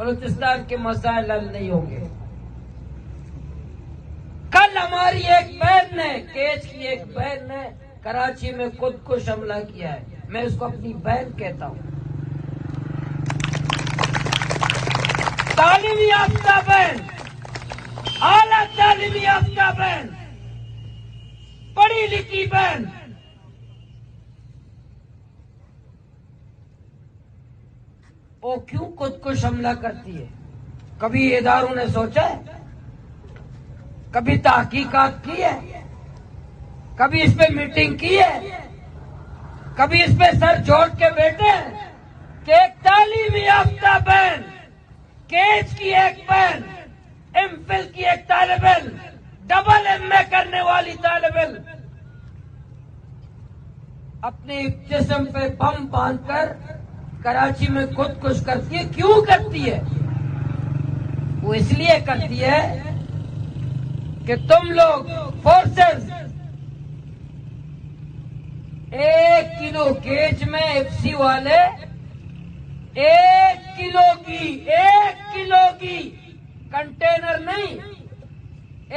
بلوچستان کے مسائل حل نہیں ہوں گے۔ کل ہماری ایک بہن نے، کیچ کی ایک بہن نے کراچی میں خود کش حملہ کیا ہے، میں اس کو اپنی بہن کہتا ہوں۔ تعلیم یافتہ بہن، اعلیٰ تعلیم یافتہ بہن، پڑھی لکھی بہن، وہ کیوں خود کش حملہ کرتی ہے؟ کبھی اداروں نے سوچا ہے؟ کبھی تحقیقات کی ہے؟ کبھی اس پہ میٹنگ کی ہے؟ کبھی اس پہ سر جوڑ کے بیٹھے ہیں کہ ایک تعلیم یافتہ بہن، کیچ کی ایک بہن، ایم فل کی ایک طالب علم، ڈبل ایم اے کرنے والی طالب علم اپنے جسم پہ بم باندھ کر کراچی میں خود کش کرتی ہے۔ کیوں کرتی ہے؟ وہ اس لیے کرتی ہے کہ تم لوگ فورسز 1 کلو کیج میں ایف سی والے 1 کلو کی کنٹینر نہیں،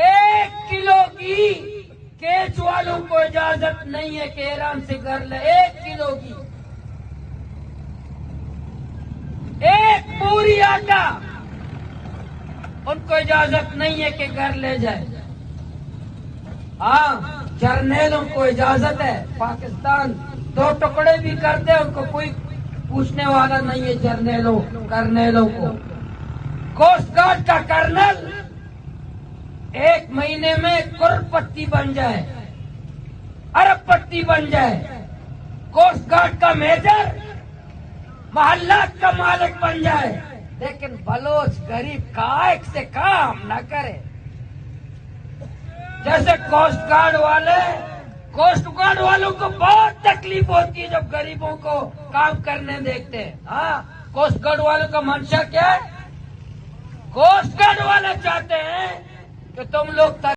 1 کلو کی کیج والوں کو اجازت نہیں ہے کہ ایران سے گھر لے۔ 1 کلو کی، ایک پوری آٹا ان کو اجازت نہیں ہے کہ گھر لے جائے۔ ہاں، جرنیلوں کو اجازت ہے، پاکستان 2 ٹکڑے بھی کرتے ان کو کوئی پوچھنے والا نہیں ہے۔ جرنیلوں کرنیلوں کو، کوسٹ گارڈ کا کرنل 1 مہینے میں کروڑ پتی بن جائے، ارب پتی بن جائے، کوسٹ گارڈ کا میجر محلات کا مالک بن جائے، لیکن بلوچ غریب کائک سے کام نہ کرے۔ جیسے کوسٹ گارڈ والوں کو بہت تکلیف ہوتی ہے جب غریبوں کو کام کرنے دیکھتے ہیں۔ ہاں، کوسٹ گارڈ والوں کا منشا کیا ہے؟ کوسٹ گارڈ والے چاہتے ہیں کہ تم لوگ